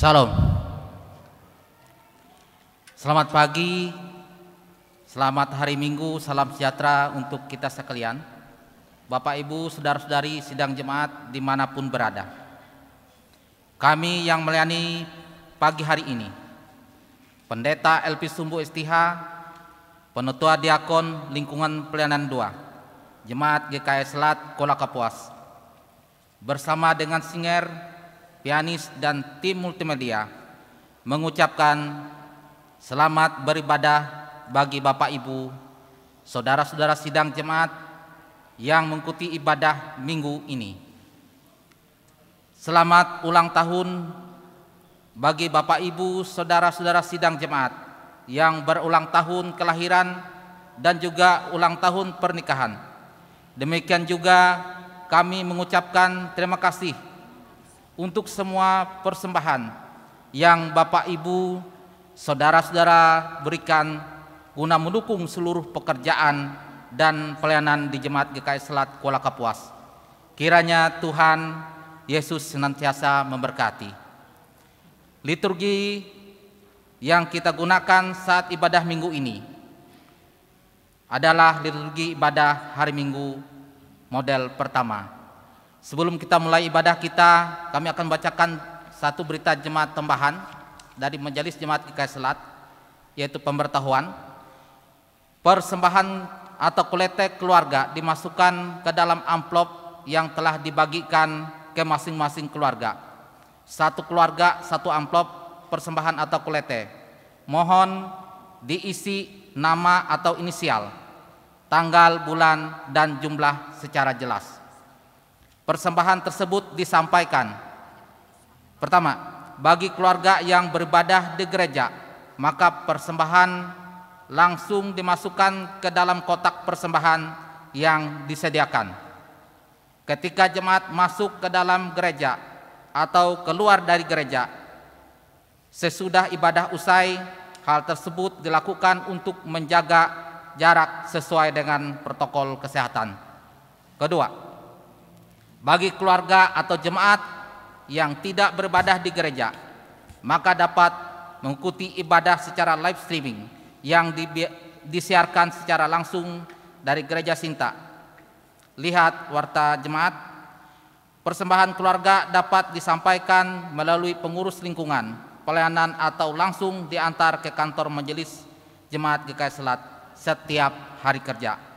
Salam. Selamat pagi, selamat hari Minggu, salam sejahtera untuk kita sekalian. Bapak Ibu, saudara-saudari sidang jemaat dimanapun berada. Kami yang melayani pagi hari ini, Pendeta Elpis Sumbu STH, Penetua Diakon Lingkungan Pelayanan 2, Jemaat GKI Selat Kola Kapuas, bersama dengan singer, pianis dan tim multimedia mengucapkan selamat beribadah bagi Bapak Ibu, saudara-saudara sidang jemaat yang mengikuti ibadah minggu ini. Selamat ulang tahun bagi Bapak Ibu, saudara-saudara sidang jemaat yang berulang tahun kelahiran dan juga ulang tahun pernikahan. Demikian juga kami mengucapkan terima kasih untuk semua persembahan yang Bapak Ibu, saudara-saudara berikan guna mendukung seluruh pekerjaan dan pelayanan di Jemaat GKI Selat Kuala Kapuas. Kiranya Tuhan Yesus senantiasa memberkati. Liturgi yang kita gunakan saat ibadah minggu ini adalah liturgi ibadah hari Minggu model pertama. Sebelum kita mulai ibadah kita, kami akan bacakan satu berita jemaat tambahan dari Majelis Jemaat GKI Selat, yaitu pemberitahuan. Persembahan atau kolekte keluarga dimasukkan ke dalam amplop yang telah dibagikan ke masing-masing keluarga. Satu keluarga, satu amplop persembahan atau kolekte. Mohon diisi nama atau inisial, tanggal, bulan, dan jumlah secara jelas. Persembahan tersebut disampaikan. Pertama, bagi keluarga yang beribadah di gereja, maka persembahan langsung dimasukkan ke dalam kotak persembahan yang disediakan. Ketika jemaat masuk ke dalam gereja atau keluar dari gereja, sesudah ibadah usai, hal tersebut dilakukan untuk menjaga jarak sesuai dengan protokol kesehatan. Kedua, bagi keluarga atau jemaat yang tidak beribadah di gereja, maka dapat mengikuti ibadah secara live streaming yang disiarkan secara langsung dari Gereja Sinta. Lihat warta jemaat. Persembahan keluarga dapat disampaikan melalui pengurus lingkungan, pelayanan atau langsung diantar ke kantor Majelis Jemaat GKI Selat setiap hari kerja.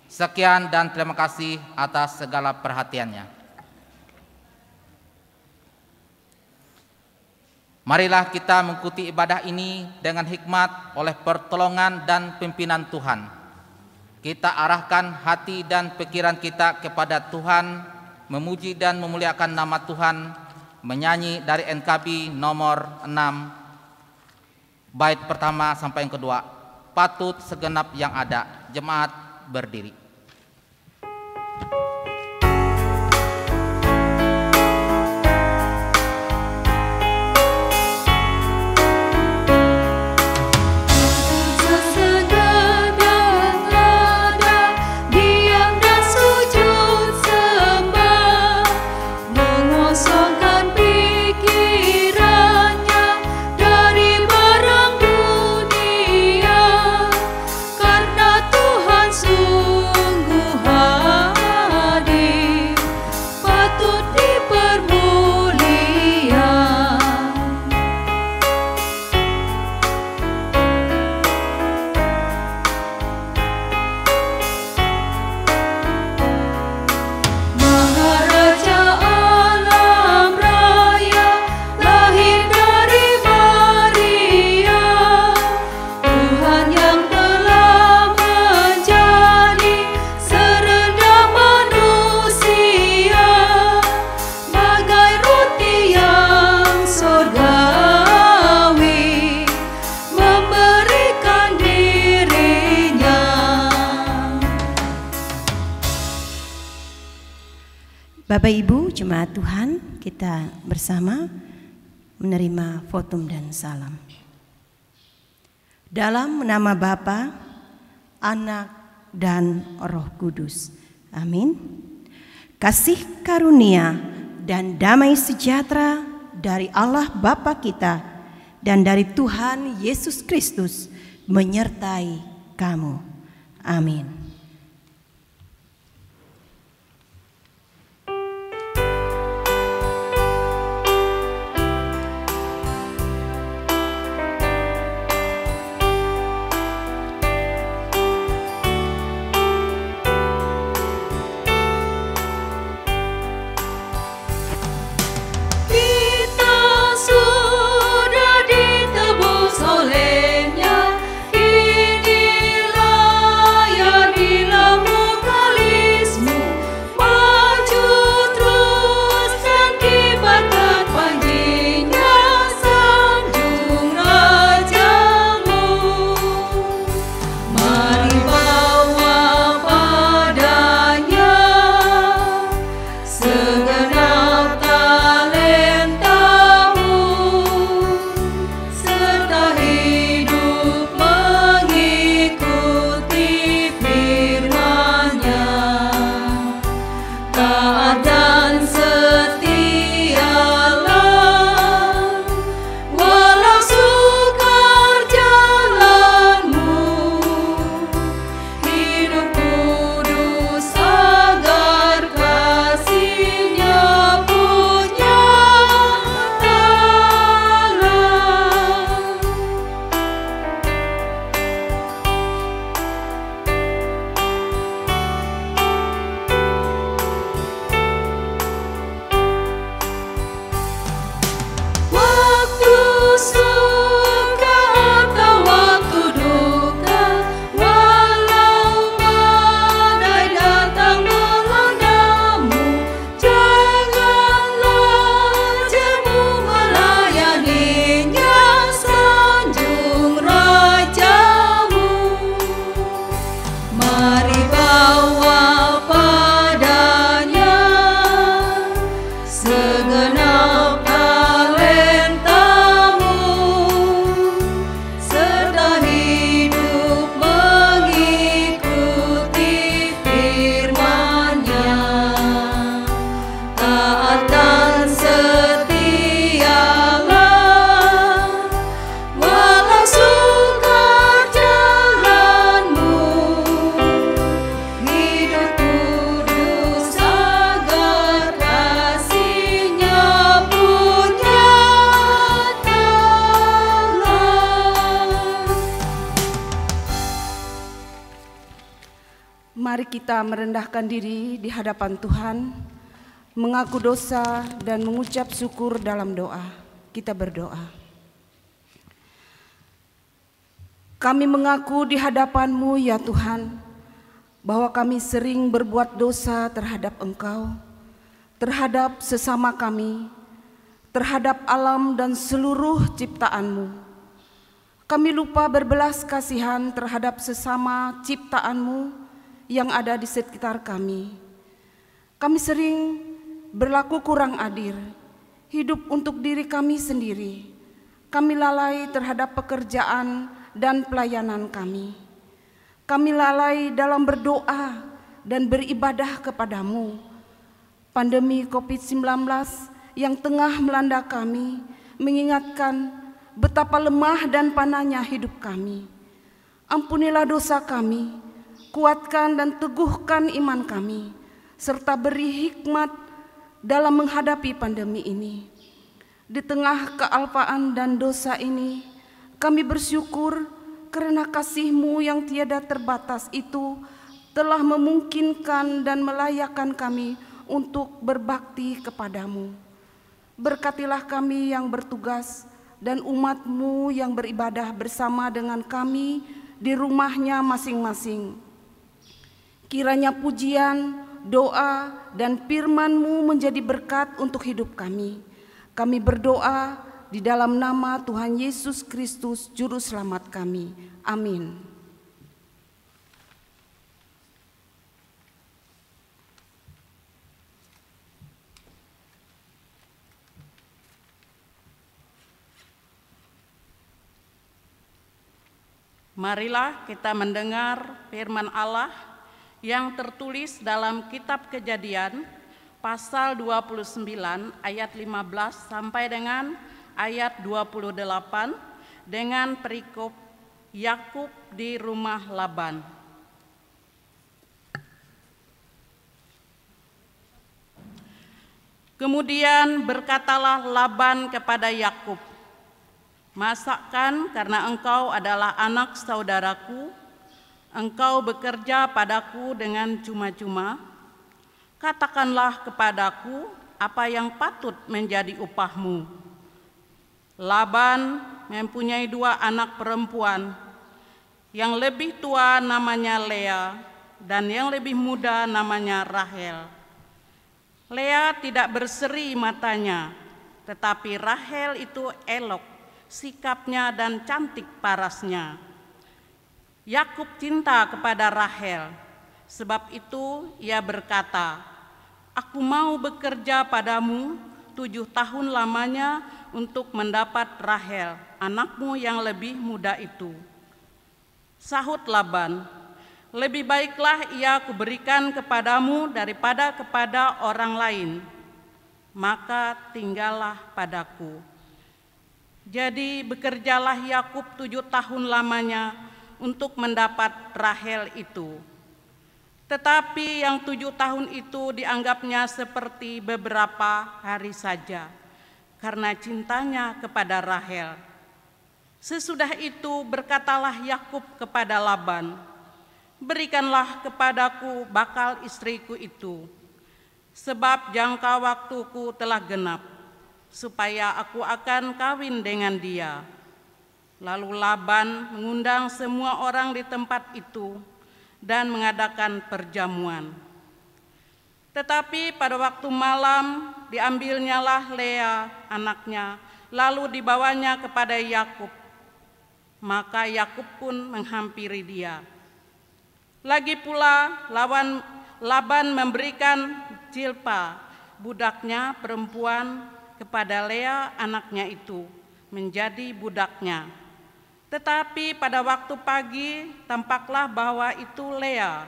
Sekian dan terima kasih atas segala perhatiannya. Marilah kita mengikuti ibadah ini dengan hikmat oleh pertolongan dan pimpinan Tuhan. Kita arahkan hati dan pikiran kita kepada Tuhan, memuji dan memuliakan nama Tuhan, menyanyi dari NKB nomor 6, bait pertama sampai yang kedua. Patut segenap yang ada. Jemaat berdiri. Bapak Ibu jemaat Tuhan, kita bersama menerima votum dan salam. Dalam nama Bapa, Anak, dan Roh Kudus. Amin. Kasih karunia dan damai sejahtera dari Allah Bapa kita dan dari Tuhan Yesus Kristus menyertai kamu. Amin. Mari kita merendahkan diri di hadapan Tuhan, mengaku dosa dan mengucap syukur dalam doa. Kita berdoa. Kami mengaku di hadapan-Mu ya Tuhan, bahwa kami sering berbuat dosa terhadap Engkau, terhadap sesama kami, terhadap alam dan seluruh ciptaan-Mu. Kami lupa berbelas kasihan terhadap sesama ciptaan-Mu yang ada di sekitar kami. Kami sering berlaku kurang adil, hidup untuk diri kami sendiri. Kami lalai terhadap pekerjaan dan pelayanan kami. Kami lalai dalam berdoa dan beribadah kepadamu. Pandemi COVID-19 yang tengah melanda kami mengingatkan betapa lemah dan panahnya hidup kami. Ampunilah dosa kami, kuatkan dan teguhkan iman kami, serta beri hikmat dalam menghadapi pandemi ini. Di tengah kealpaan dan dosa ini, kami bersyukur karena kasih-Mu yang tiada terbatas itu telah memungkinkan dan melayakkan kami untuk berbakti kepadamu. Berkatilah kami yang bertugas dan umat-Mu yang beribadah bersama dengan kami di rumahnya masing-masing. Kiranya pujian, doa, dan firman-Mu menjadi berkat untuk hidup kami. Kami berdoa di dalam nama Tuhan Yesus Kristus, Juru Selamat kami. Amin. Marilah kita mendengar firman Allah yang tertulis dalam kitab Kejadian pasal 29 ayat 15 sampai dengan ayat 28 dengan perikop Yakub di rumah Laban. Kemudian berkatalah Laban kepada Yakub, "Masakan karena engkau adalah anak saudaraku, engkau bekerja padaku dengan cuma-cuma? Katakanlah kepadaku apa yang patut menjadi upahmu." Laban mempunyai 2 anak perempuan, yang lebih tua namanya Lea dan yang lebih muda namanya Rahel. Lea tidak berseri matanya, tetapi Rahel itu elok sikapnya dan cantik parasnya. Yakub cinta kepada Rahel, sebab itu ia berkata, "Aku mau bekerja padamu 7 tahun lamanya untuk mendapat Rahel, anakmu yang lebih muda itu." Sahut Laban, "Lebih baiklah ia kuberikan kepadamu daripada kepada orang lain, maka tinggallah padaku." Jadi bekerjalah Yakub 7 tahun lamanya untuk mendapat Rahel itu. Tetapi yang 7 tahun itu dianggapnya seperti beberapa hari saja, karena cintanya kepada Rahel. Sesudah itu berkatalah Yakub kepada Laban, "Berikanlah kepadaku bakal istriku itu, sebab jangka waktuku telah genap, supaya aku akan kawin dengan dia." Lalu Laban mengundang semua orang di tempat itu dan mengadakan perjamuan. Tetapi pada waktu malam diambilnyalah Lea anaknya, lalu dibawanya kepada Yakub. Maka Yakub pun menghampiri dia. Lagi pula Laban memberikan Zilpa, budaknya perempuan, kepada Lea anaknya itu, menjadi budaknya. Tetapi pada waktu pagi tampaklah bahwa itu Lea.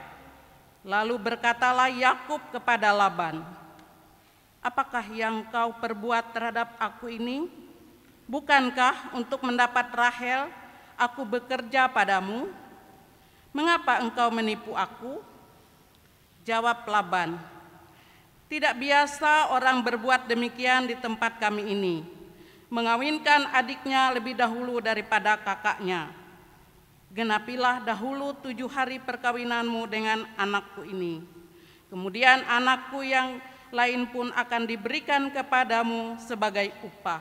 Lalu berkatalah Yakub kepada Laban, "Apakah yang kau perbuat terhadap aku ini? Bukankah untuk mendapat Rahel aku bekerja padamu? Mengapa engkau menipu aku?" Jawab Laban, "Tidak biasa orang berbuat demikian di tempat kami ini, mengawinkan adiknya lebih dahulu daripada kakaknya. Genapilah dahulu 7 hari perkawinanmu dengan anakku ini. Kemudian anakku yang lain pun akan diberikan kepadamu sebagai upah,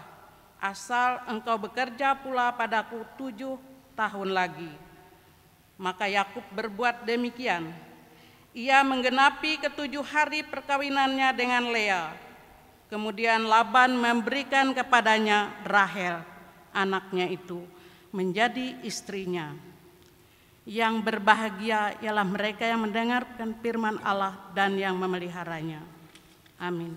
asal engkau bekerja pula padaku 7 tahun lagi." Maka Yakub berbuat demikian. Ia menggenapi ke-7 hari perkawinannya dengan Lea. Kemudian Laban memberikan kepadanya Rahel, anaknya itu, menjadi istrinya. Yang berbahagia ialah mereka yang mendengarkan firman Allah dan yang memeliharanya. Amin.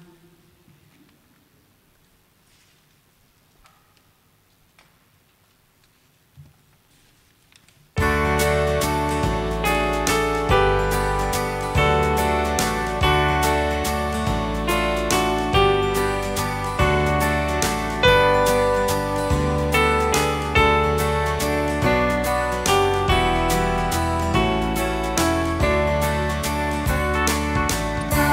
Tak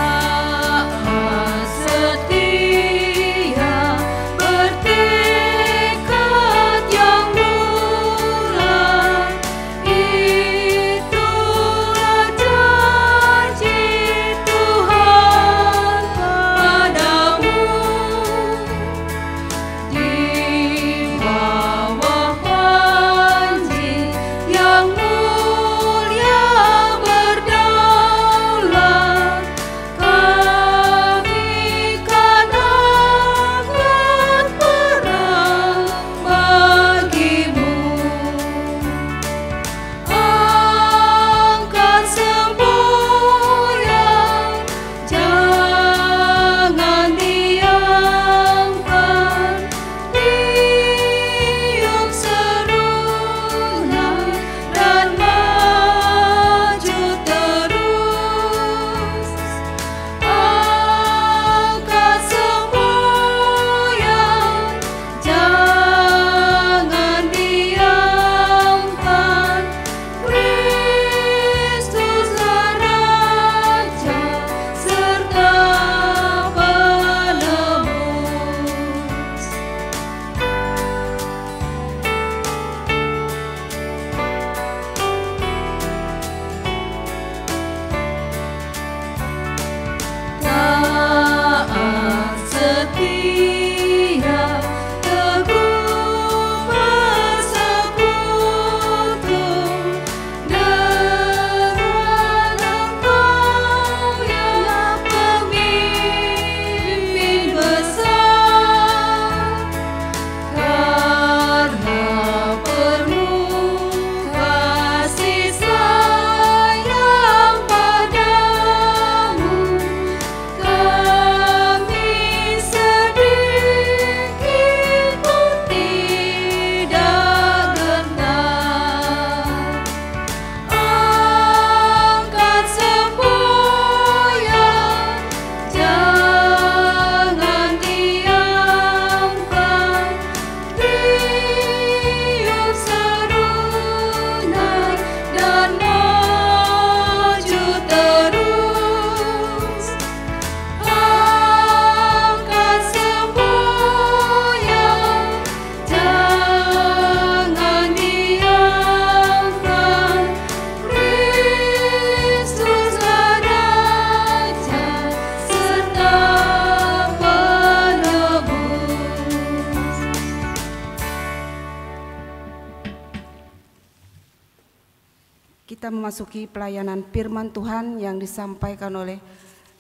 Kita memasuki pelayanan firman Tuhan yang disampaikan oleh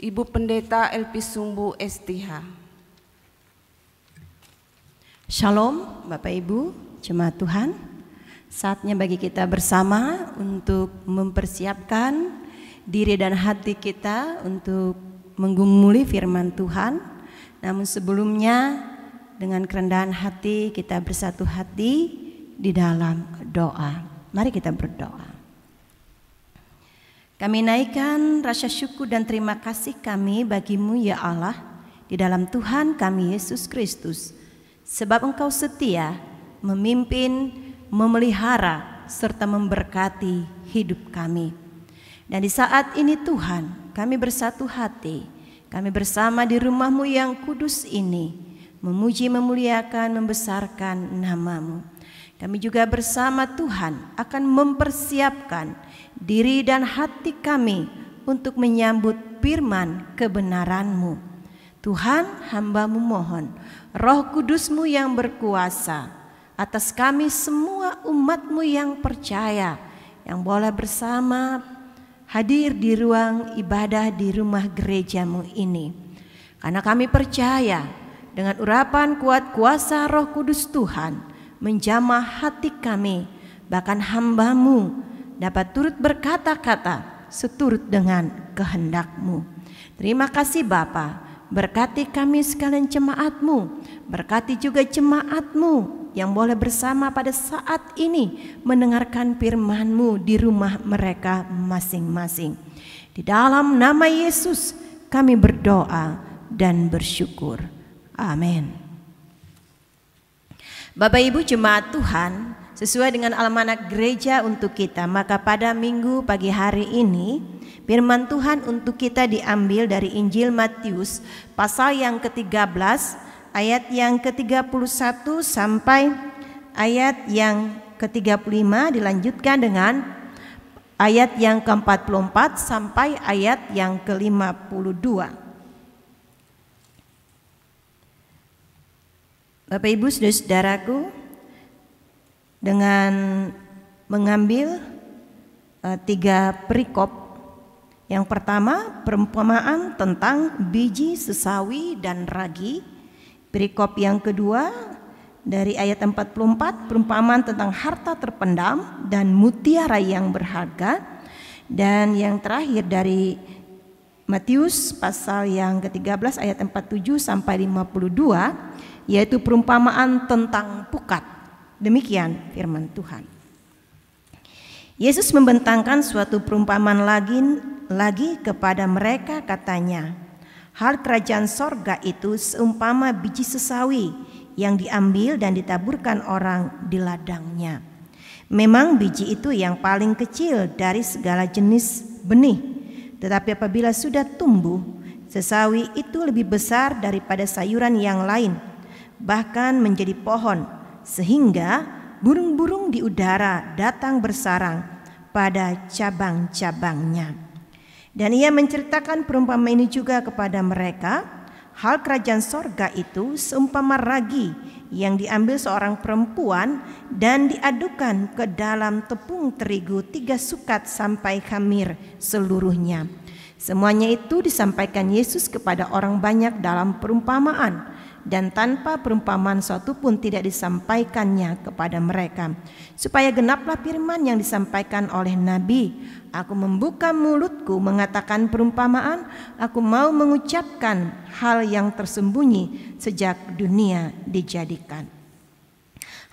Ibu Pendeta Elpi Sumbu STH. Shalom Bapak Ibu, jemaat Tuhan. Saatnya bagi kita bersama untuk mempersiapkan diri dan hati kita untuk menggumuli firman Tuhan. Namun sebelumnya dengan kerendahan hati kita bersatu hati di dalam doa. Mari kita berdoa. Kami naikkan rasa syukur dan terima kasih kami bagimu ya Allah di dalam Tuhan kami Yesus Kristus. Sebab Engkau setia memimpin, memelihara, serta memberkati hidup kami. Dan di saat ini Tuhan kami bersatu hati, kami bersama di rumah-Mu yang kudus ini memuji, memuliakan, membesarkan nama-Mu. Kami juga bersama Tuhan akan mempersiapkan diri dan hati kami untuk menyambut firman kebenaran-Mu. Tuhan, hamba-Mu mohon Roh Kudus-Mu yang berkuasa atas kami semua umat-Mu yang percaya, yang boleh bersama hadir di ruang ibadah di rumah gereja-Mu ini. Karena kami percaya dengan urapan kuat kuasa Roh Kudus Tuhan menjamah hati kami, bahkan hamba-Mu dapat turut berkata-kata seturut dengan kehendak-Mu. Terima kasih Bapa, berkati kami sekalian jemaat-Mu, berkati juga jemaat-Mu yang boleh bersama pada saat ini mendengarkan firman-Mu di rumah mereka masing-masing. Di dalam nama Yesus kami berdoa dan bersyukur. Amin. Bapak Ibu jemaat Tuhan, sesuai dengan almanak gereja untuk kita, maka pada minggu pagi hari ini firman Tuhan untuk kita diambil dari Injil Matius pasal yang ke-13 ayat yang ke-31 sampai ayat yang ke-35, dilanjutkan dengan ayat yang ke-44 sampai ayat yang ke-52. Bapak Ibu saudara-saudaraku, dengan mengambil 3 perikop. Yang pertama, perumpamaan tentang biji sesawi dan ragi. Perikop yang kedua dari ayat 44, perumpamaan tentang harta terpendam dan mutiara yang berharga. Dan yang terakhir dari Matius pasal yang ke-13 ayat 47 sampai 52, yaitu perumpamaan tentang pukat. Demikian firman Tuhan. Yesus membentangkan suatu perumpamaan lagi kepada mereka, katanya, hal kerajaan sorga itu seumpama biji sesawi yang diambil dan ditaburkan orang di ladangnya. Memang biji itu yang paling kecil dari segala jenis benih, tetapi apabila sudah tumbuh, sesawi itu lebih besar daripada sayuran yang lain, bahkan menjadi pohon, sehingga burung-burung di udara datang bersarang pada cabang-cabangnya. Dan ia menceritakan perumpamaan ini juga kepada mereka, hal kerajaan sorga itu seumpama ragi yang diambil seorang perempuan dan diadukan ke dalam tepung terigu 3 sukat sampai khamir seluruhnya. Semuanya itu disampaikan Yesus kepada orang banyak dalam perumpamaan, dan tanpa perumpamaan suatu pun tidak disampaikannya kepada mereka, supaya genaplah firman yang disampaikan oleh Nabi, aku membuka mulutku mengatakan perumpamaan, aku mau mengucapkan hal yang tersembunyi sejak dunia dijadikan.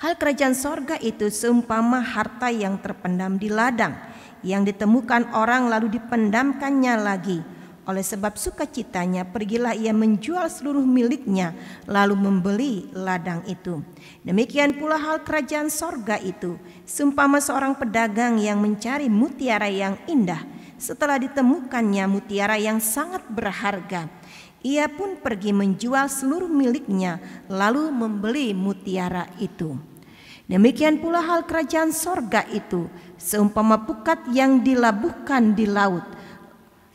Hal kerajaan sorga itu seumpama harta yang terpendam di ladang, yang ditemukan orang lalu dipendamkannya lagi. Oleh sebab sukacitanya pergilah ia menjual seluruh miliknya lalu membeli ladang itu. Demikian pula hal kerajaan sorga itu seumpama seorang pedagang yang mencari mutiara yang indah. Setelah ditemukannya mutiara yang sangat berharga, ia pun pergi menjual seluruh miliknya lalu membeli mutiara itu. Demikian pula hal kerajaan sorga itu seumpama pukat yang dilabuhkan di laut,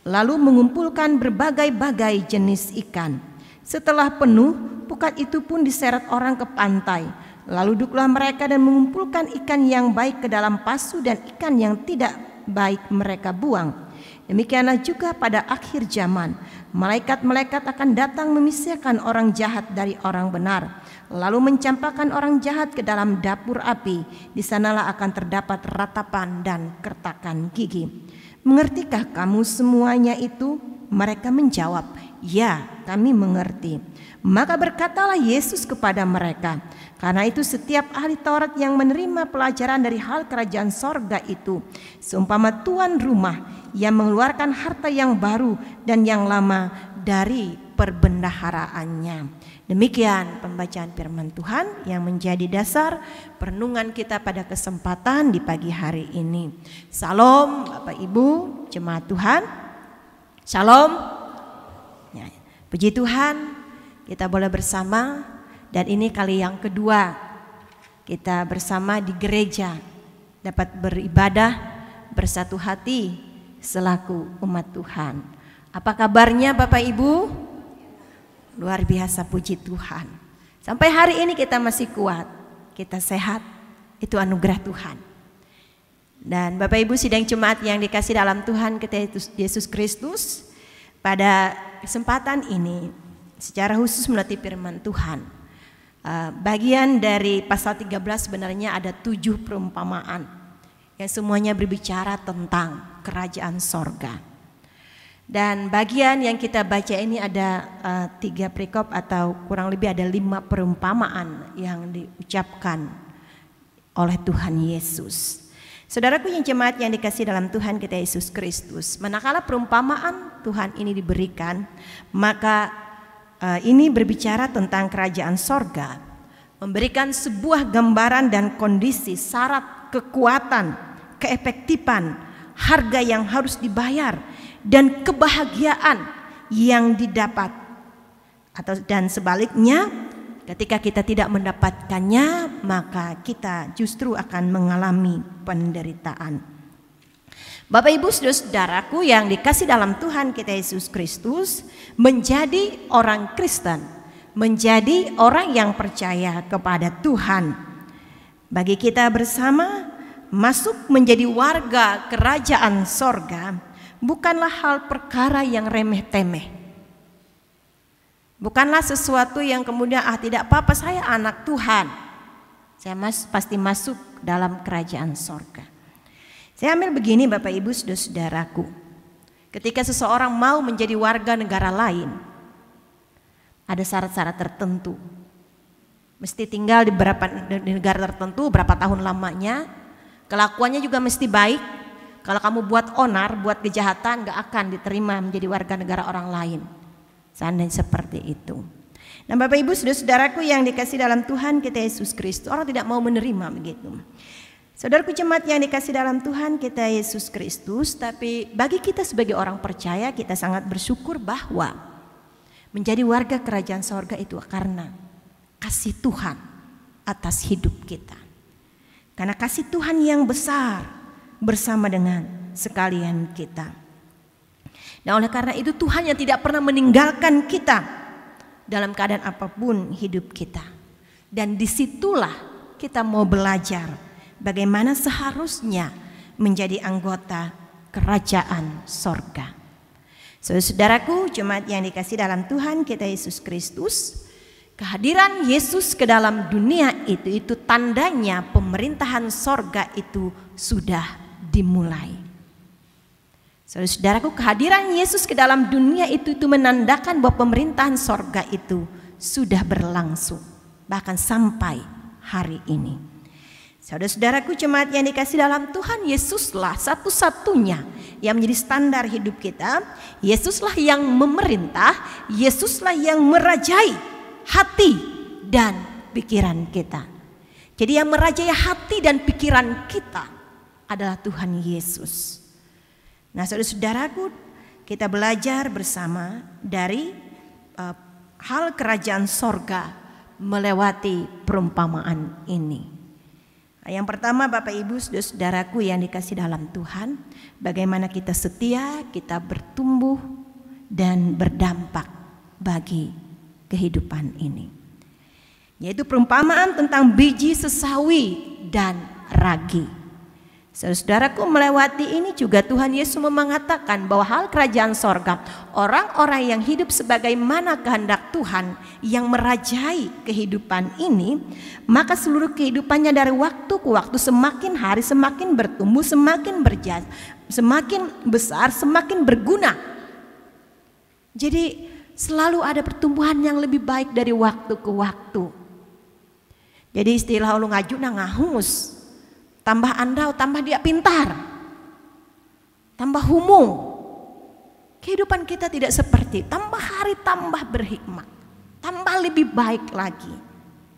lalu mengumpulkan berbagai-bagai jenis ikan. Setelah penuh, pukat itu pun diseret orang ke pantai. Lalu duduklah mereka dan mengumpulkan ikan yang baik ke dalam pasu dan ikan yang tidak baik mereka buang. Demikianlah juga pada akhir zaman, malaikat-malaikat akan datang memisahkan orang jahat dari orang benar, lalu mencampakkan orang jahat ke dalam dapur api. Di sanalah akan terdapat ratapan dan kertakan gigi. Mengertikah kamu semuanya itu? Mereka menjawab, ya, kami mengerti. Maka berkatalah Yesus kepada mereka, karena itu setiap ahli Taurat yang menerima pelajaran dari hal kerajaan sorga itu, seumpama tuan rumah yang mengeluarkan harta yang baru dan yang lama dari perbendaharaannya. Demikian pembacaan firman Tuhan yang menjadi dasar perenungan kita pada kesempatan di pagi hari ini. Salam Bapak Ibu jemaat Tuhan. Shalom. Ya, puji Tuhan, kita boleh bersama, dan ini kali yang kedua kita bersama di gereja, dapat beribadah bersatu hati selaku umat Tuhan. Apa kabarnya Bapak Ibu? Luar biasa, puji Tuhan. Sampai hari ini kita masih kuat, kita sehat, itu anugerah Tuhan. Dan Bapak Ibu sidang jemaat yang dikasih dalam Tuhan kita Yesus Kristus, pada kesempatan ini secara khusus melalui firman Tuhan, bagian dari pasal 13 sebenarnya ada 7 perumpamaan yang semuanya berbicara tentang kerajaan sorga. Dan bagian yang kita baca ini ada 3 perikop atau kurang lebih ada 5 perumpamaan yang diucapkan oleh Tuhan Yesus. Saudaraku yang jemaat yang dikasih dalam Tuhan kita Yesus Kristus, manakala perumpamaan Tuhan ini diberikan, maka ini berbicara tentang kerajaan sorga, memberikan sebuah gambaran dan kondisi, syarat, kekuatan, keefektifan, harga yang harus dibayar, dan kebahagiaan yang didapat. Dan sebaliknya, ketika kita tidak mendapatkannya, maka kita justru akan mengalami penderitaan. Bapak Ibu saudara-saudaraku yang dikasih dalam Tuhan kita Yesus Kristus, menjadi orang Kristen, menjadi orang yang percaya kepada Tuhan, bagi kita bersama masuk menjadi warga kerajaan sorga bukanlah hal perkara yang remeh-temeh. Bukanlah sesuatu yang kemudian tidak apa-apa, saya anak Tuhan, saya pasti masuk dalam kerajaan sorga. Saya ambil begini Bapak Ibu saudara-saudaraku, ketika seseorang mau menjadi warga negara lain, ada syarat-syarat tertentu. Mesti tinggal di negara tertentu, berapa tahun lamanya, kelakuannya juga mesti baik. Kalau kamu buat onar, buat kejahatan, gak akan diterima menjadi warga negara orang lain. Seandainya seperti itu. Nah Bapak Ibu saudara-saudaraku yang dikasih dalam Tuhan kita Yesus Kristus, orang tidak mau menerima begitu. Saudaraku jemaat yang dikasih dalam Tuhan kita Yesus Kristus, tapi bagi kita sebagai orang percaya, kita sangat bersyukur bahwa menjadi warga kerajaan sorga itu karena kasih Tuhan atas hidup kita. Karena kasih Tuhan yang besar bersama dengan sekalian kita. Nah oleh karena itu Tuhan yang tidak pernah meninggalkan kita dalam keadaan apapun hidup kita. Dan disitulah kita mau belajar bagaimana seharusnya menjadi anggota kerajaan sorga. Saudaraku jemaat yang dikasih dalam Tuhan kita Yesus Kristus, kehadiran Yesus ke dalam dunia itu tandanya pemerintahan sorga itu sudah dimulai. Saudaraku, kehadiran Yesus ke dalam dunia itu menandakan bahwa pemerintahan sorga itu sudah berlangsung, bahkan sampai hari ini. Saudara-saudaraku jemaat yang dikasih dalam Tuhan, Yesuslah satu-satunya yang menjadi standar hidup kita. Yesuslah yang memerintah, Yesuslah yang merajai hati dan pikiran kita. Jadi yang merajai hati dan pikiran kita adalah Tuhan Yesus. Nah saudara-saudaraku, kita belajar bersama dari hal kerajaan sorga melewati perumpamaan ini. Nah, yang pertama Bapak Ibu saudara-saudaraku yang dikasih dalam Tuhan, bagaimana kita setia, kita bertumbuh dan berdampak bagi kehidupan ini. Yaitu perumpamaan tentang biji sesawi dan ragi. Saudaraku, melewati ini juga Tuhan Yesus mengatakan bahwa hal kerajaan sorga, orang-orang yang hidup sebagaimana kehendak Tuhan, yang merajai kehidupan ini, maka seluruh kehidupannya dari waktu ke waktu semakin hari semakin bertumbuh, semakin berjaya, semakin besar, semakin berguna. Jadi selalu ada pertumbuhan yang lebih baik dari waktu ke waktu. Jadi istilah ulu ngajuna ngahus, tambah andau, tambah dia pintar, tambah humung. Kehidupan kita tidak seperti, tambah hari tambah berhikmat, tambah lebih baik lagi,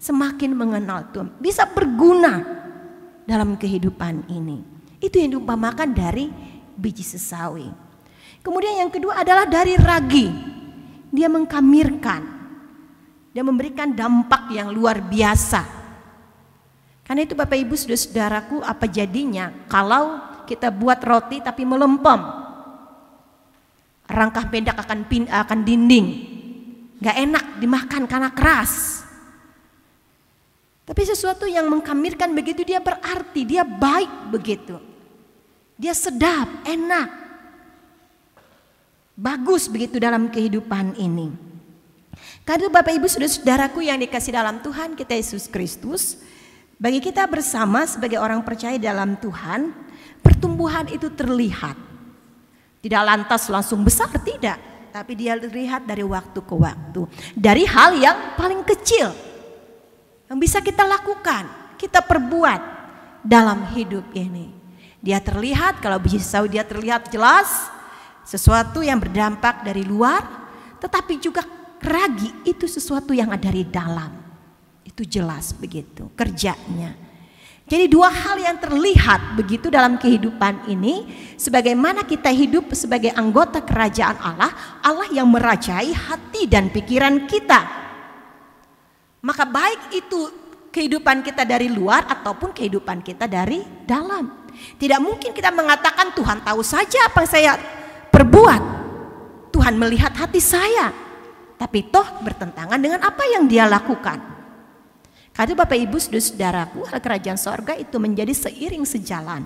semakin mengenal Tuhan, bisa berguna dalam kehidupan ini. Itu yang diumpamakan dari biji sesawi. Kemudian yang kedua adalah dari ragi. Dia mengkamirkan, dia memberikan dampak yang luar biasa. Karena itu Bapak Ibu saudaraku, apa jadinya kalau kita buat roti tapi melempem, rangkah bedak akan dinding, gak enak dimakan karena keras. Tapi sesuatu yang mengkamirkan begitu, dia berarti, dia baik begitu, dia sedap, enak, bagus begitu dalam kehidupan ini. Karena Bapak Ibu saudaraku yang dikasih dalam Tuhan kita Yesus Kristus, bagi kita bersama sebagai orang percaya dalam Tuhan, pertumbuhan itu terlihat. Tidak lantas langsung besar, tidak. Tapi dia terlihat dari waktu ke waktu. Dari hal yang paling kecil yang bisa kita lakukan, kita perbuat dalam hidup ini. Dia terlihat, kalau biji sesawi dia terlihat jelas, sesuatu yang berdampak dari luar. Tetapi juga ragi itu sesuatu yang ada dari dalam. Itu jelas begitu kerjanya. Jadi dua hal yang terlihat begitu dalam kehidupan ini, sebagaimana kita hidup sebagai anggota kerajaan Allah, Allah yang merajai hati dan pikiran kita. Maka baik itu kehidupan kita dari luar ataupun kehidupan kita dari dalam. Tidak mungkin kita mengatakan Tuhan tahu saja apa yang saya perbuat, Tuhan melihat hati saya, tapi toh bertentangan dengan apa yang dia lakukan. Karena Bapak Ibu saudaraku, hal kerajaan sorga itu menjadi seiring sejalan.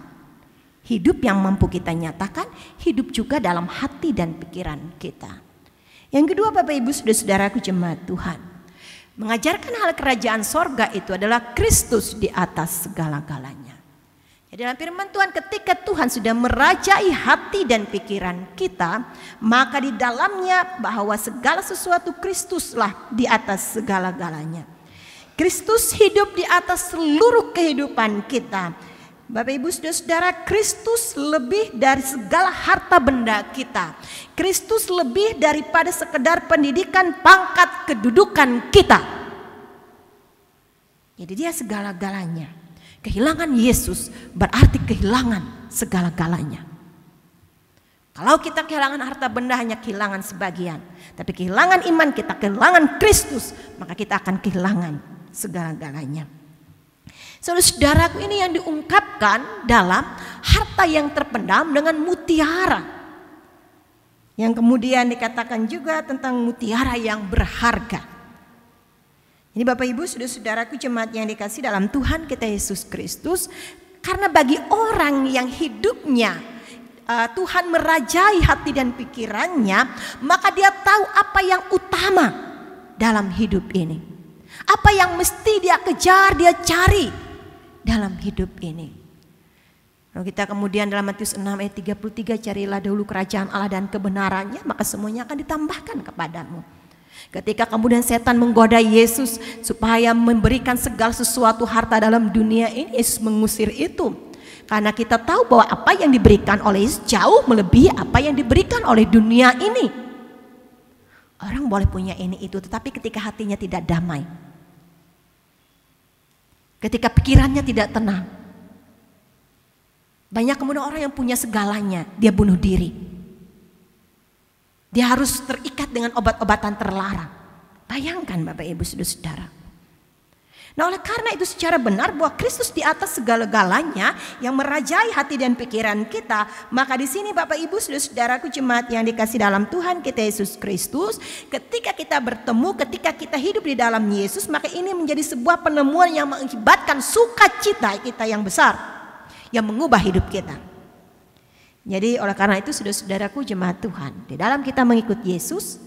Hidup yang mampu kita nyatakan, hidup juga dalam hati dan pikiran kita. Yang kedua Bapak Ibu saudaraku jemaat Tuhan, mengajarkan hal kerajaan sorga itu adalah Kristus di atas segala-galanya. Jadi dalam firman Tuhan, ketika Tuhan sudah merajai hati dan pikiran kita, maka di dalamnya bahwa segala sesuatu Kristuslah di atas segala-galanya. Kristus hidup di atas seluruh kehidupan kita. Bapak Ibu saudara, Kristus lebih dari segala harta benda kita. Kristus lebih daripada sekedar pendidikan, pangkat, kedudukan kita. Jadi dia segala-galanya. Kehilangan Yesus berarti kehilangan segala-galanya. Kalau kita kehilangan harta benda hanya kehilangan sebagian, tapi kehilangan iman kita, kehilangan Kristus, maka kita akan kehilangan segala-galanya. Saudara-saudaraku, ini yang diungkapkan dalam harta yang terpendam dengan mutiara, yang kemudian dikatakan juga tentang mutiara yang berharga. Ini Bapak Ibu saudara-saudaraku jemaat yang dikasih dalam Tuhan kita Yesus Kristus, karena bagi orang yang hidupnya Tuhan merajai hati dan pikirannya, maka dia tahu apa yang utama dalam hidup ini. Apa yang mesti dia kejar, dia cari dalam hidup ini. Kalau kita kemudian dalam Matius 6 ayat 33, carilah dahulu kerajaan Allah dan kebenarannya, maka semuanya akan ditambahkan kepadamu. Ketika kemudian setan menggoda Yesus supaya memberikan segala sesuatu harta dalam dunia ini, Yesus mengusir itu. Karena kita tahu bahwa apa yang diberikan oleh Yesus jauh melebihi apa yang diberikan oleh dunia ini. Orang boleh punya ini itu, tetapi ketika hatinya tidak damai, ketika pikirannya tidak tenang, banyak kemudian orang yang punya segalanya, dia bunuh diri. Dia harus terikat dengan obat-obatan terlarang. Bayangkan Bapak Ibu saudara. Nah, oleh karena itu secara benar bahwa Kristus di atas segala-galanya yang merajai hati dan pikiran kita, maka di sini Bapak Ibu saudaraku jemaat yang dikasih dalam Tuhan kita Yesus Kristus, ketika kita bertemu, ketika kita hidup di dalam Yesus, maka ini menjadi sebuah penemuan yang mengakibatkan sukacita kita yang besar, yang mengubah hidup kita. Jadi oleh karena itu saudara-saudaraku jemaat Tuhan, di dalam kita mengikut Yesus,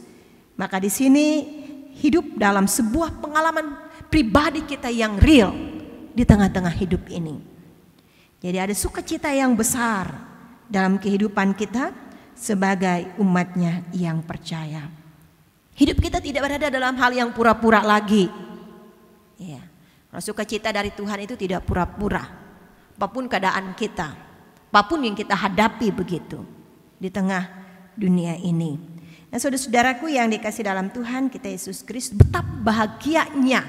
maka di sini hidup dalam sebuah pengalaman pribadi kita yang real di tengah-tengah hidup ini. Jadi ada sukacita yang besar dalam kehidupan kita sebagai umatnya yang percaya. Hidup kita tidak berada dalam hal yang pura-pura lagi. Ya, kalau sukacita dari Tuhan itu tidak pura-pura. Apapun keadaan kita, apapun yang kita hadapi begitu di tengah dunia ini. Nah saudara-saudaraku yang dikasih dalam Tuhan kita Yesus Kristus, betapa bahagianya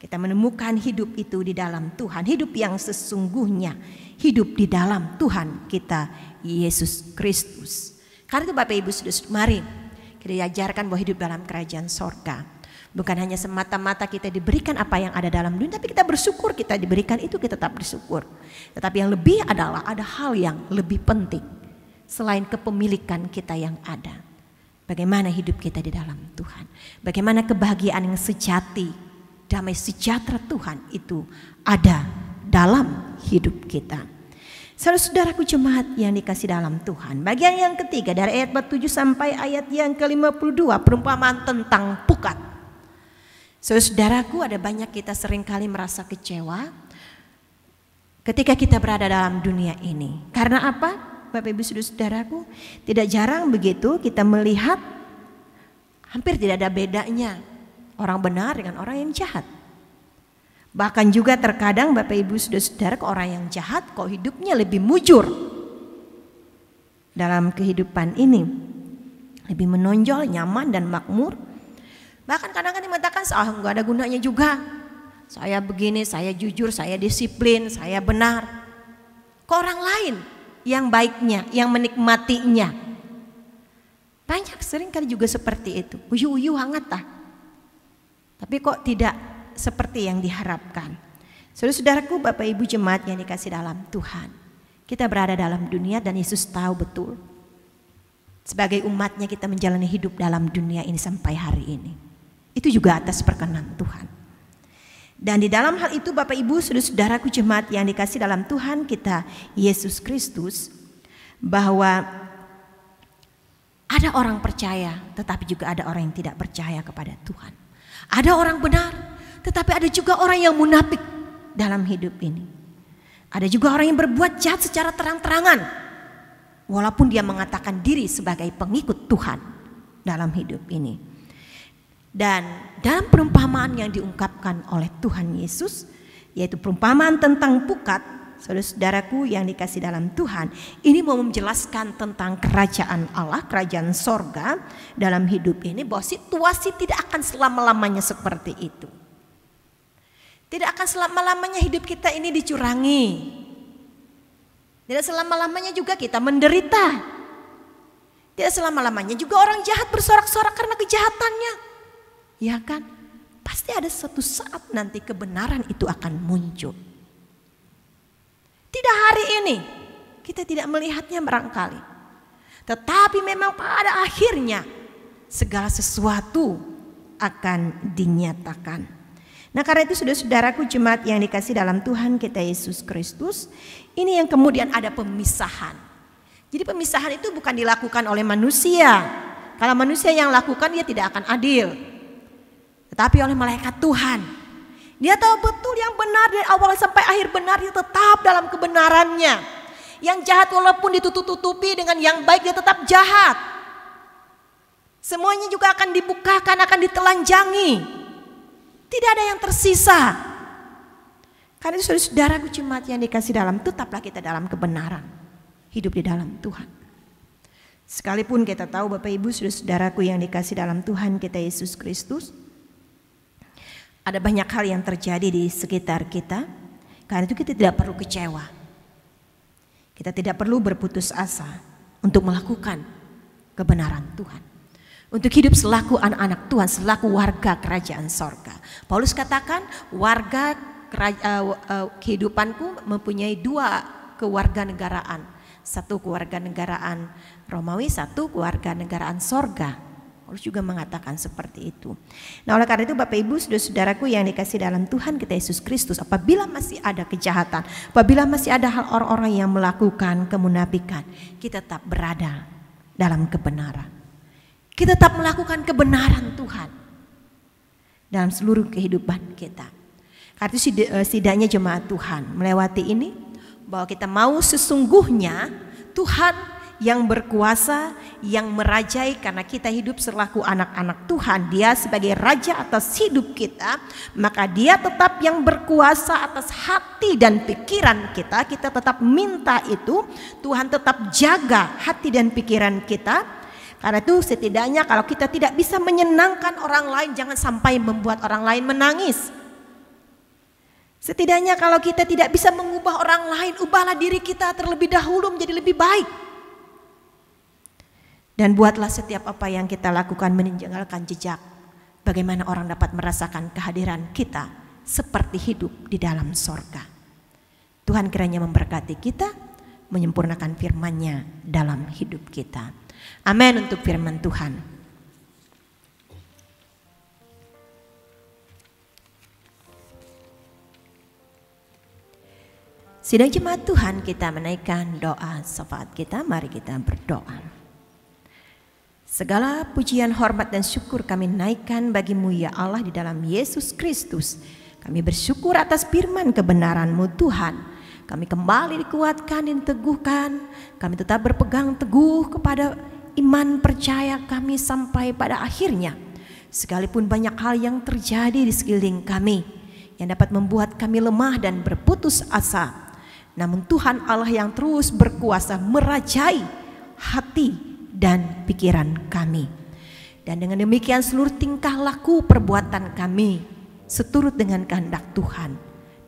kita menemukan hidup itu di dalam Tuhan. Hidup yang sesungguhnya, hidup di dalam Tuhan kita Yesus Kristus. Karena itu Bapak Ibu saudara, mari kita diajarkan bahwa hidup dalam kerajaan sorga bukan hanya semata-mata kita diberikan apa yang ada dalam dunia, tapi kita bersyukur kita diberikan itu, kita tetap bersyukur. Tetapi yang lebih adalah ada hal yang lebih penting selain kepemilikan kita yang ada. Bagaimana hidup kita di dalam Tuhan, bagaimana kebahagiaan yang sejati, damai sejahtera Tuhan itu ada dalam hidup kita. Saudara-saudaraku jemaat yang dikasih dalam Tuhan, bagian yang ketiga dari ayat 47 sampai ayat yang ke-52, perumpamaan tentang pukat. Saudara-saudaraku, ada banyak kita seringkali merasa kecewa ketika kita berada dalam dunia ini. Karena apa? Bapak Ibu saudara-saudaraku, tidak jarang begitu kita melihat hampir tidak ada bedanya orang benar dengan orang yang jahat. Bahkan juga terkadang Bapak Ibu saudara-saudara, orang yang jahat kok hidupnya lebih mujur dalam kehidupan ini, lebih menonjol, nyaman dan makmur. Bahkan kadang-kadang mengatakan nggak ada gunanya juga. Saya begini, saya jujur, saya disiplin, saya benar. Kok orang lain yang baiknya, yang menikmatinya? Banyak seringkali juga seperti itu. Uyu-uyu hangat lah. Tapi kok tidak seperti yang diharapkan. Saudara-saudaraku, Bapak Ibu jemaat yang dikasih dalam Tuhan, kita berada dalam dunia dan Yesus tahu betul. Sebagai umatnya kita menjalani hidup dalam dunia ini sampai hari ini. Itu juga atas perkenan Tuhan. Dan di dalam hal itu Bapak Ibu saudara-saudaraku jemaat yang dikasih dalam Tuhan kita Yesus Kristus, bahwa ada orang percaya tetapi juga ada orang yang tidak percaya kepada Tuhan. Ada orang benar, tetapi ada juga orang yang munafik dalam hidup ini. Ada juga orang yang berbuat jahat secara terang-terangan, walaupun dia mengatakan diri sebagai pengikut Tuhan dalam hidup ini. Dan dalam perumpamaan yang diungkapkan oleh Tuhan Yesus, yaitu perumpamaan tentang pukat, saudara-saudaraku yang dikasih dalam Tuhan, ini mau menjelaskan tentang kerajaan Allah, kerajaan sorga dalam hidup ini, bahwa situasi tidak akan selama-lamanya seperti itu. Tidak akan selama-lamanya hidup kita ini dicurangi. Tidak selama-lamanya juga kita menderita. Tidak selama-lamanya juga orang jahat bersorak-sorak karena kejahatannya. Ya kan? Pasti ada suatu saat nanti kebenaran itu akan muncul. Tidak hari ini, kita tidak melihatnya barangkali. Tetapi memang pada akhirnya segala sesuatu akan dinyatakan. Nah karena itu saudara-saudaraku jemaat yang dikasih dalam Tuhan kita Yesus Kristus, ini yang kemudian ada pemisahan. Jadi pemisahan itu bukan dilakukan oleh manusia. Kalau manusia yang lakukan dia tidak akan adil. Tetapi oleh malaikat Tuhan. Dia tahu betul yang benar dari awal sampai akhir benar, dia tetap dalam kebenarannya. Yang jahat walaupun ditutup-tutupi dengan yang baik, dia tetap jahat. Semuanya juga akan dibukakan, akan ditelanjangi. Tidak ada yang tersisa. Karena itu saudara-saudaraku jemaat yang dikasih dalam, tetaplah kita dalam kebenaran. Hidup di dalam Tuhan. Sekalipun kita tahu Bapak Ibu saudara-saudaraku yang dikasih dalam Tuhan kita Yesus Kristus, ada banyak hal yang terjadi di sekitar kita. Karena itu kita tidak perlu kecewa. Kita tidak perlu berputus asa untuk melakukan kebenaran Tuhan. Untuk hidup selaku anak-anak Tuhan, selaku warga kerajaan sorga. Paulus katakan warga kehidupanku mempunyai dua kewarganegaraan. Satu kewarganegaraan Romawi, satu kewarganegaraan sorga. Paulus juga mengatakan seperti itu. Nah, oleh karena itu Bapak Ibu, saudara-saudaraku yang dikasihi dalam Tuhan kita Yesus Kristus, apabila masih ada kejahatan, apabila masih ada hal orang-orang yang melakukan kemunafikan, kita tetap berada dalam kebenaran. Kita tetap melakukan kebenaran Tuhan dalam seluruh kehidupan kita. Karena itu setidaknya jemaat Tuhan melewati ini, bahwa kita mau sesungguhnya Tuhan yang berkuasa, yang merajai, karena kita hidup selaku anak-anak Tuhan. Dia sebagai raja atas hidup kita, maka dia tetap yang berkuasa atas hati dan pikiran kita. Kita tetap minta itu, Tuhan tetap jaga hati dan pikiran kita. Karena itu setidaknya kalau kita tidak bisa menyenangkan orang lain, jangan sampai membuat orang lain menangis. Setidaknya kalau kita tidak bisa mengubah orang lain, ubahlah diri kita terlebih dahulu menjadi lebih baik. Dan buatlah setiap apa yang kita lakukan meninggalkan jejak. Bagaimana orang dapat merasakan kehadiran kita seperti hidup di dalam sorga. Tuhan kiranya memberkati kita, menyempurnakan firman-Nya dalam hidup kita. Amin untuk firman Tuhan. Sidang jemaat Tuhan, kita menaikkan doa syafaat kita. Mari kita berdoa. Segala pujian, hormat dan syukur kami naikkan bagi-Mu ya Allah di dalam Yesus Kristus. Kami bersyukur atas firman kebenaran-Mu Tuhan. Kami kembali dikuatkan dan diteguhkan. Kami tetap berpegang teguh kepada iman percaya kami sampai pada akhirnya. Sekalipun banyak hal yang terjadi di sekeliling kami yang dapat membuat kami lemah dan berputus asa. Namun Tuhan Allah yang terus berkuasa merajai hati dan pikiran kami. Dan dengan demikian seluruh tingkah laku perbuatan kami seturut dengan kehendak Tuhan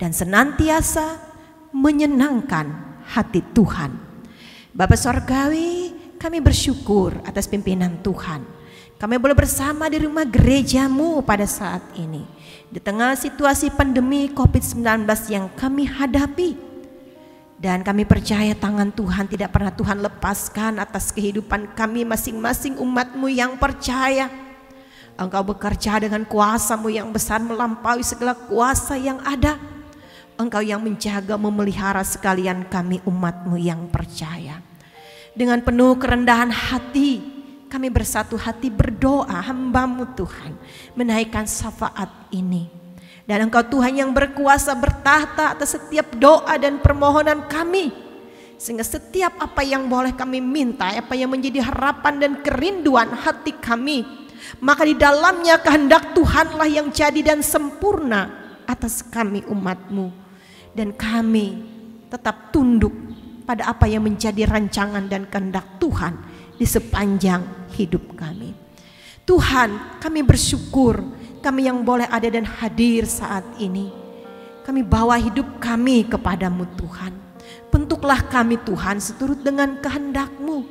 dan senantiasa menyenangkan hati Tuhan. Bapa Sorgawi, kami bersyukur atas pimpinan Tuhan. Kami boleh bersama di rumah gereja-Mu pada saat ini, di tengah situasi pandemi COVID-19 yang kami hadapi. Dan kami percaya tangan Tuhan tidak pernah Tuhan lepaskan atas kehidupan kami masing-masing umat-Mu yang percaya. Engkau bekerja dengan kuasa-Mu yang besar melampaui segala kuasa yang ada. Engkau yang menjaga, memelihara sekalian kami umat-Mu yang percaya. Dengan penuh kerendahan hati kami bersatu hati berdoa, hamba-Mu Tuhan menaikkan syafaat ini. Dan Engkau Tuhan yang berkuasa bertahta atas setiap doa dan permohonan kami. Sehingga setiap apa yang boleh kami minta, apa yang menjadi harapan dan kerinduan hati kami, maka di dalamnya kehendak Tuhanlah yang jadi dan sempurna atas kami umat-Mu. Dan kami tetap tunduk pada apa yang menjadi rancangan dan kehendak Tuhan di sepanjang hidup kami. Tuhan, kami bersyukur kami yang boleh ada dan hadir saat ini. Kami bawa hidup kami kepadamu Tuhan. Bentuklah kami Tuhan seturut dengan kehendak-Mu.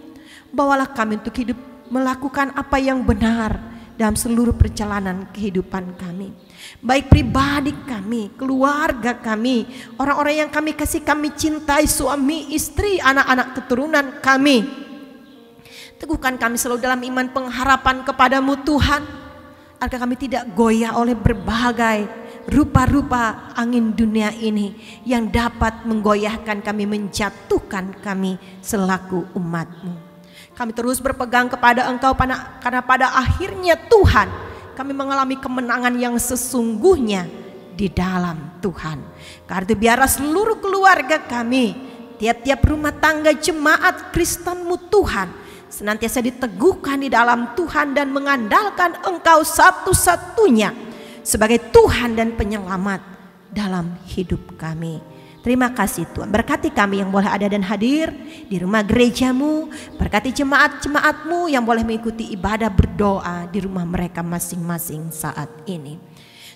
Bawalah kami untuk hidup melakukan apa yang benar dalam seluruh perjalanan kehidupan kami. Baik pribadi kami, keluarga kami, orang-orang yang kami kasih, kami cintai, suami, istri, anak-anak keturunan kami. Teguhkan kami selalu dalam iman pengharapan kepadamu Tuhan. Agar kami tidak goyah oleh berbagai rupa-rupa angin dunia ini yang dapat menggoyahkan kami, menjatuhkan kami selaku umat-Mu. Kami terus berpegang kepada Engkau karena pada akhirnya Tuhan kami mengalami kemenangan yang sesungguhnya di dalam Tuhan. Karena itu biarlah seluruh keluarga kami, tiap-tiap rumah tangga jemaat Kristen-Mu Tuhan senantiasa diteguhkan di dalam Tuhan dan mengandalkan Engkau satu-satunya sebagai Tuhan dan penyelamat dalam hidup kami. Terima kasih Tuhan, berkati kami yang boleh ada dan hadir di rumah gereja-Mu, berkati jemaat-jemaat-Mu yang boleh mengikuti ibadah berdoa di rumah mereka masing-masing saat ini.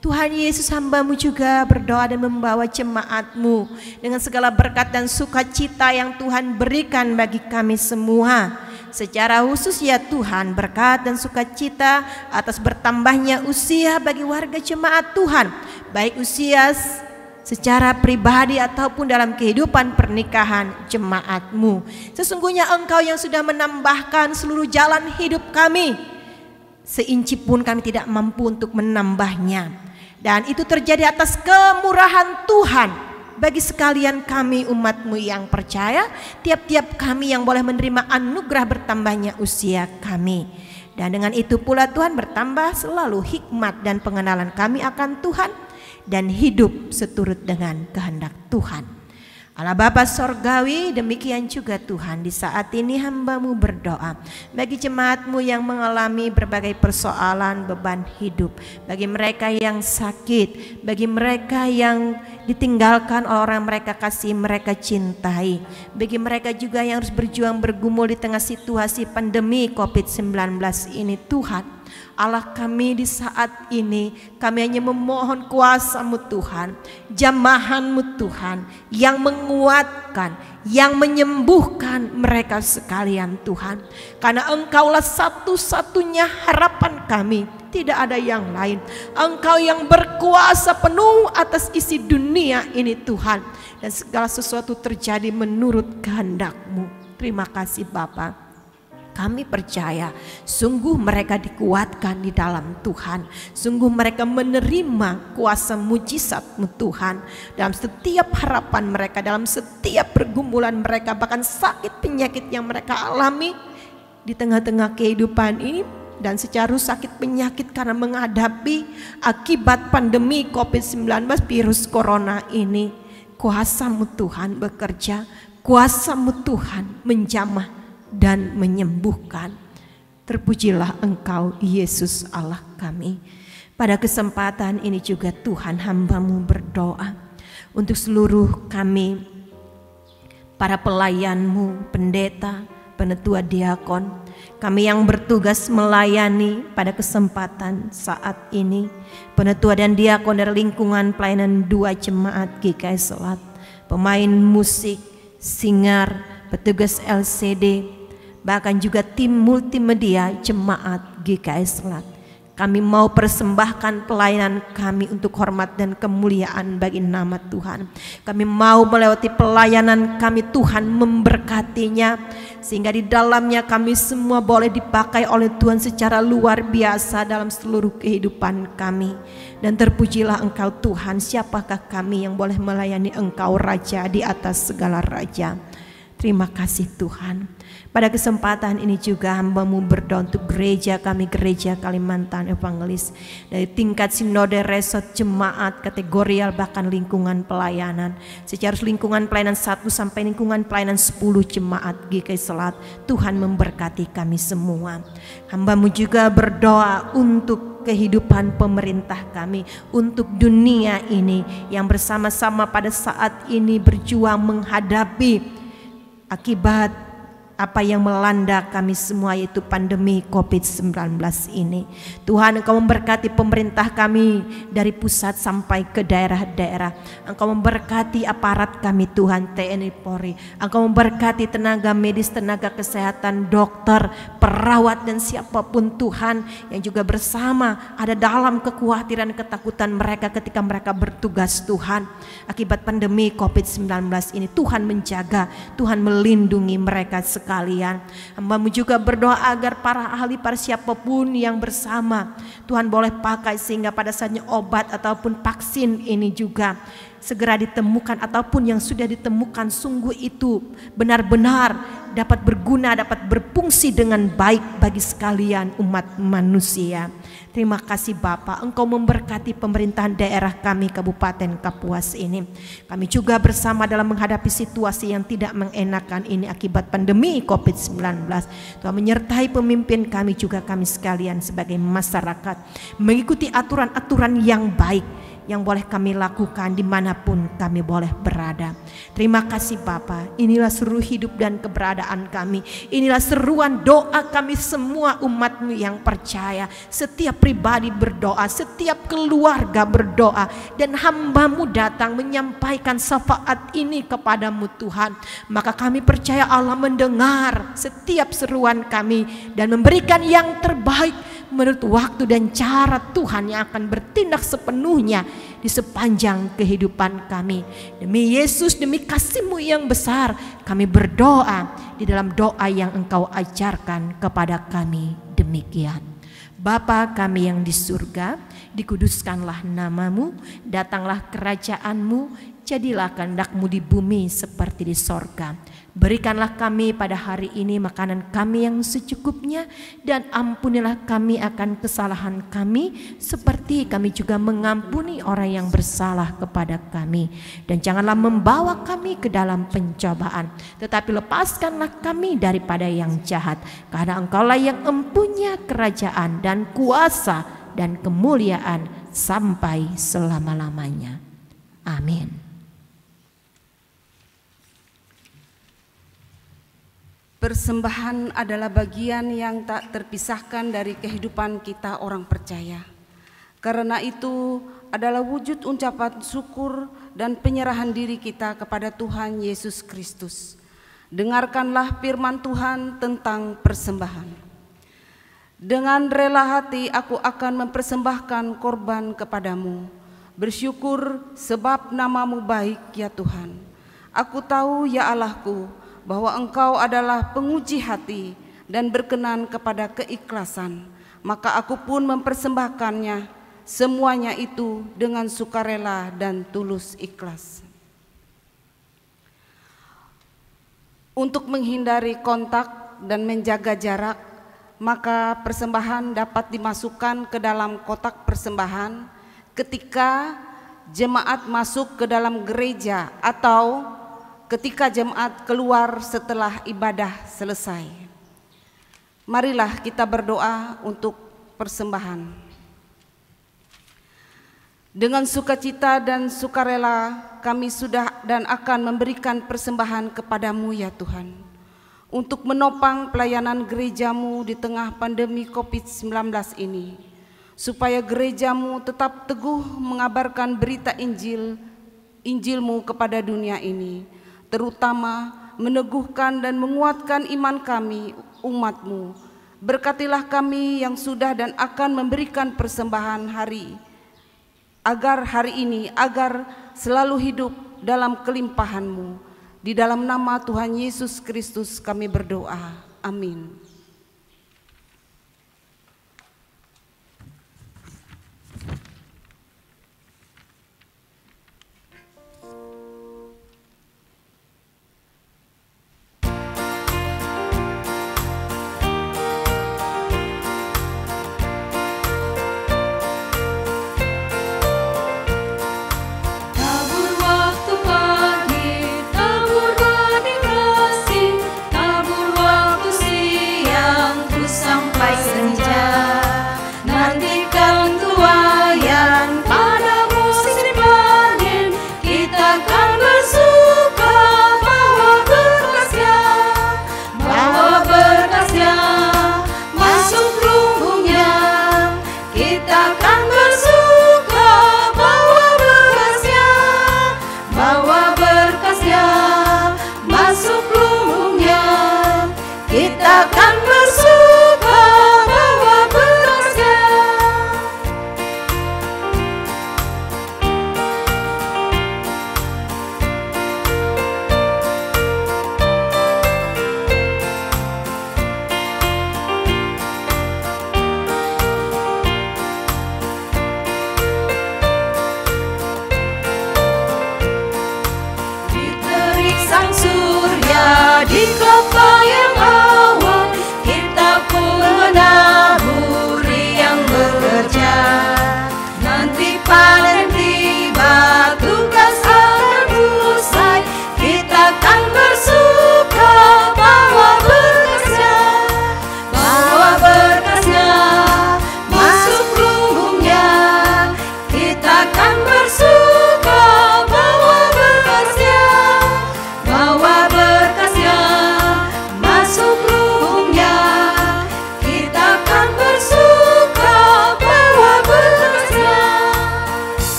Tuhan Yesus, hamba-Mu juga berdoa dan membawa jemaat-Mu dengan segala berkat dan sukacita yang Tuhan berikan bagi kami semua. Secara khusus ya Tuhan, berkat dan sukacita atas bertambahnya usia bagi warga jemaat Tuhan, baik usia secara pribadi ataupun dalam kehidupan pernikahan jemaat-Mu. Sesungguhnya Engkau yang sudah menambahkan seluruh jalan hidup kami seinci pun kami tidak mampu untuk menambahnya. Dan itu terjadi atas kemurahan Tuhan bagi sekalian kami umat-Mu yang percaya, tiap-tiap kami yang boleh menerima anugerah bertambahnya usia kami. Dan dengan itu pula Tuhan bertambah selalu hikmat dan pengenalan kami akan Tuhan dan hidup seturut dengan kehendak Tuhan. Allah Bapa Sorgawi, demikian juga Tuhan di saat ini hamba-Mu berdoa bagi jemaat-Mu yang mengalami berbagai persoalan beban hidup, bagi mereka yang sakit, bagi mereka yang ditinggalkan oleh orang mereka kasih, mereka cintai, bagi mereka juga yang harus berjuang bergumul di tengah situasi pandemi COVID-19 ini. Tuhan Allah kami, di saat ini kami hanya memohon kuasa-Mu Tuhan, jamahan-Mu Tuhan yang menguatkan, yang menyembuhkan mereka sekalian Tuhan. Karena Engkaulah satu-satunya harapan kami, tidak ada yang lain. Engkau yang berkuasa penuh atas isi dunia ini Tuhan, dan segala sesuatu terjadi menurut kehendak-Mu. Terima kasih Bapa. Kami percaya sungguh mereka dikuatkan di dalam Tuhan. Sungguh mereka menerima kuasa mujizat-Mu Tuhan dalam setiap harapan mereka, dalam setiap pergumulan mereka, bahkan sakit penyakit yang mereka alami di tengah-tengah kehidupan ini. Dan secara sakit penyakit karena menghadapi akibat pandemi COVID-19 virus corona ini, kuasa-Mu Tuhan bekerja, kuasa-Mu Tuhan menjamah dan menyembuhkan. Terpujilah Engkau Yesus Allah kami. Pada kesempatan ini juga Tuhan, hamba-Mu berdoa untuk seluruh kami, para pelayan-Mu, pendeta, penetua diakon, kami yang bertugas melayani pada kesempatan saat ini, penetua dan diakon dari lingkungan pelayanan 2 jemaat GKI Selat, pemain musik, singar, petugas LCD, bahkan juga tim multimedia jemaat GKI Selat. Kami mau persembahkan pelayanan kami untuk hormat dan kemuliaan bagi nama Tuhan. Kami mau melewati pelayanan kami, Tuhan memberkatinya, sehingga di dalamnya kami semua boleh dipakai oleh Tuhan secara luar biasa dalam seluruh kehidupan kami. Dan terpujilah Engkau Tuhan, siapakah kami yang boleh melayani Engkau Raja di atas segala raja. Terima kasih Tuhan. Pada kesempatan ini juga hamba-Mu berdoa untuk gereja kami, gereja Kalimantan Evangelis, dari tingkat sinode, resort, jemaat, kategorial, bahkan lingkungan pelayanan. Secara lingkungan pelayanan 1 sampai lingkungan pelayanan 10 jemaat GKI Selat. Tuhan memberkati kami semua. Hamba-Mu juga berdoa untuk kehidupan pemerintah kami, untuk dunia ini yang bersama-sama pada saat ini berjuang menghadapi akibat apa yang melanda kami semua, yaitu pandemi COVID-19 ini. Tuhan, Engkau memberkati pemerintah kami dari pusat sampai ke daerah-daerah. Engkau memberkati aparat kami Tuhan, TNI Polri. Engkau memberkati tenaga medis, tenaga kesehatan, dokter, perawat, dan siapapun Tuhan yang juga bersama ada dalam kekhawatiran, ketakutan mereka ketika mereka bertugas Tuhan. Akibat pandemi COVID-19 ini, Tuhan menjaga, Tuhan melindungi mereka sekalian. Hamba-Mu juga berdoa agar para ahli, para siapapun yang bersama Tuhan boleh pakai, sehingga pada saatnya obat ataupun vaksin ini juga segera ditemukan, ataupun yang sudah ditemukan sungguh itu benar-benar dapat berguna, dapat berfungsi dengan baik bagi sekalian umat manusia. Terima kasih Bapa, Engkau memberkati pemerintahan daerah kami Kabupaten Kapuas ini. Kami juga bersama dalam menghadapi situasi yang tidak mengenakan ini akibat pandemi COVID-19. Tuhan menyertai pemimpin kami, juga kami sekalian sebagai masyarakat, mengikuti aturan-aturan yang baik yang boleh kami lakukan dimanapun kami boleh berada. Terima kasih Bapa. Inilah seluruh hidup dan keberadaan kami. Inilah seruan doa kami semua umat-Mu yang percaya. Setiap pribadi berdoa, setiap keluarga berdoa, dan hamba-Mu datang menyampaikan syafaat ini kepadamu Tuhan. Maka kami percaya Allah mendengar setiap seruan kami dan memberikan yang terbaik menurut waktu dan cara Tuhan yang akan bertindak sepenuhnya di sepanjang kehidupan kami. Demi Yesus, demi kasih-Mu yang besar, kami berdoa di dalam doa yang Engkau ajarkan kepada kami. Demikian. Bapa kami yang di surga, dikuduskanlah namamu, datanglah kerajaanmu, jadilah kehendak-Mu di bumi seperti di sorga. Berikanlah kami pada hari ini makanan kami yang secukupnya, dan ampunilah kami akan kesalahan kami, seperti kami juga mengampuni orang yang bersalah kepada kami. Dan janganlah membawa kami ke dalam pencobaan, tetapi lepaskanlah kami daripada yang jahat. Karena Engkaulah yang mempunyai kerajaan dan kuasa dan kemuliaan sampai selama-lamanya. Amin. Persembahan adalah bagian yang tak terpisahkan dari kehidupan kita orang percaya. Karena itu adalah wujud ucapan syukur dan penyerahan diri kita kepada Tuhan Yesus Kristus. Dengarkanlah firman Tuhan tentang persembahan. Dengan rela hati aku akan mempersembahkan korban kepadamu. Bersyukur sebab namamu baik ya Tuhan. Aku tahu ya Allahku, bahwa Engkau adalah penguji hati dan berkenan kepada keikhlasan, maka aku pun mempersembahkannya semuanya itu dengan sukarela dan tulus ikhlas. Untuk menghindari kontak dan menjaga jarak, maka persembahan dapat dimasukkan ke dalam kotak persembahan ketika jemaat masuk ke dalam gereja atau ketika jemaat keluar setelah ibadah selesai. Marilah kita berdoa untuk persembahan. Dengan sukacita dan sukarela kami sudah dan akan memberikan persembahan kepadamu ya Tuhan, untuk menopang pelayanan gerejamu di tengah pandemi COVID-19 ini, supaya gerejamu tetap teguh mengabarkan berita Injil-Mu kepada dunia ini, terutama meneguhkan dan menguatkan iman kami, umat-Mu. Berkatilah kami yang sudah dan akan memberikan persembahan agar selalu hidup dalam kelimpahan-Mu. Di dalam nama Tuhan Yesus Kristus kami berdoa. Amin.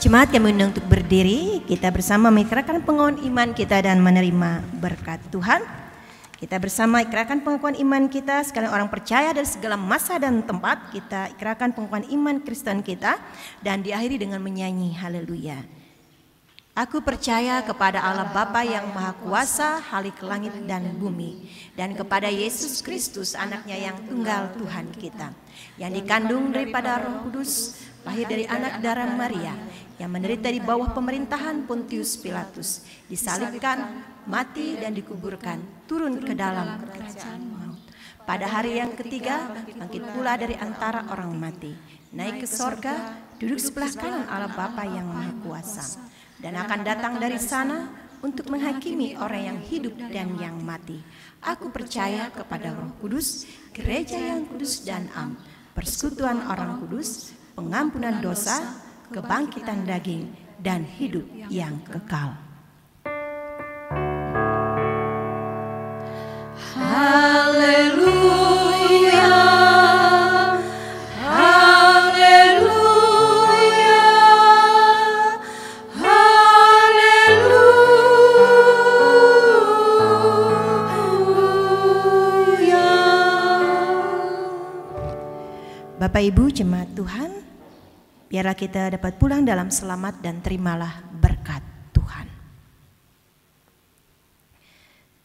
Jemaat kami undang untuk berdiri, kita bersama mengikrarkan pengakuan iman kita dan menerima berkat Tuhan. Kita bersama ikrarkan pengakuan iman kita, sekalian orang percaya dari segala masa dan tempat. Kita ikrarkan pengakuan iman Kristen kita dan diakhiri dengan menyanyi haleluya. Aku percaya kepada Allah Bapa yang Maha Kuasa, Khalik langit dan bumi, dan kepada Yesus Kristus, anaknya yang tunggal Tuhan kita, yang dikandung daripada Roh Kudus, lahir dari anak darah Maria, yang menderita di bawah pemerintahan Pontius Pilatus, disalibkan, mati dan dikuburkan, turun ke dalam kerajaan maut. Pada hari yang ketiga, bangkit pula dari antara orang mati, naik ke sorga, duduk sebelah kanan Allah Bapa yang Maha Kuasa, dan akan datang dari sana untuk menghakimi orang yang hidup dan yang mati. Aku percaya kepada Roh Kudus, gereja yang kudus dan am, persekutuan orang kudus, pengampunan dosa, kebangkitan daging, dan hidup yang kekal. Haleluya. Bapak Ibu jemaat Tuhan, biarlah kita dapat pulang dalam selamat dan terimalah berkat Tuhan.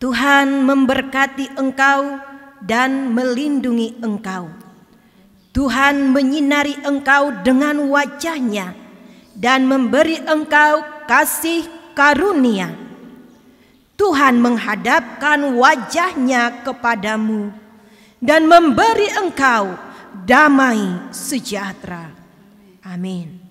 Tuhan memberkati engkau dan melindungi engkau. Tuhan menyinari engkau dengan wajah-Nya dan memberi engkau kasih karunia. Tuhan menghadapkan wajah-Nya kepadamu dan memberi engkau damai sejahtera. Amin.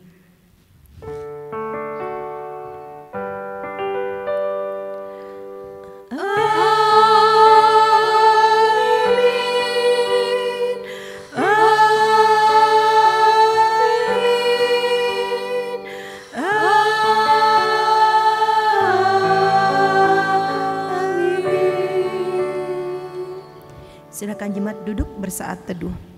Silakan jemaat duduk bersaat teduh.